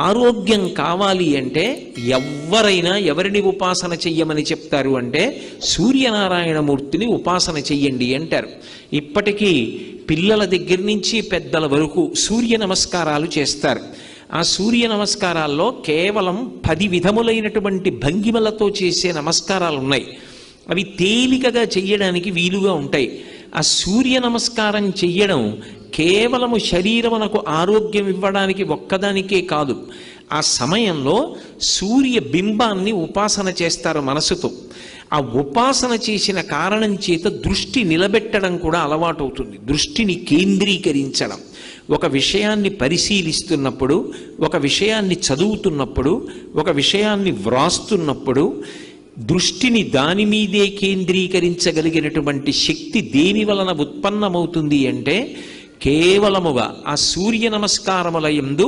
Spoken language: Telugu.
ఆరోగ్యం కావాలి అంటే ఎవరైనా ఎవరిని ఉపాసన చెయ్యమని చెప్తారు అంటే సూర్యనారాయణమూర్తిని ఉపాసన చెయ్యండి అంటారు. ఇప్పటికీ పిల్లల దగ్గర నుంచి పెద్దల వరకు సూర్య నమస్కారాలు చేస్తారు. ఆ సూర్య నమస్కారాల్లో కేవలం 10 విధములైనటువంటి భంగిమలతో చేసే నమస్కారాలు ఉన్నాయి. అవి తేలికగా చెయ్యడానికి వీలుగా ఉంటాయి. ఆ సూర్య నమస్కారం చెయ్యడం కేవలము శరీరమునకు ఆరోగ్యం ఇవ్వడానికి ఒక్కదానికే కాదు, ఆ సమయంలో సూర్య బింబాన్ని ఉపాసన చేస్తారు మనసుతో. ఆ ఉపాసన చేసిన కారణం చేత దృష్టి నిలబెట్టడం కూడా అలవాటు అవుతుంది. దృష్టిని కేంద్రీకరించడం, ఒక విషయాన్ని పరిశీలిస్తున్నప్పుడు, ఒక విషయాన్ని చదువుతున్నప్పుడు, ఒక విషయాన్ని వ్రాస్తున్నప్పుడు దృష్టిని దాని మీదే కేంద్రీకరించగలిగినటువంటి శక్తి దేని వలన ఉత్పన్నమవుతుంది అంటే కేవలముగా ఆ సూర్య నమస్కారముల యందు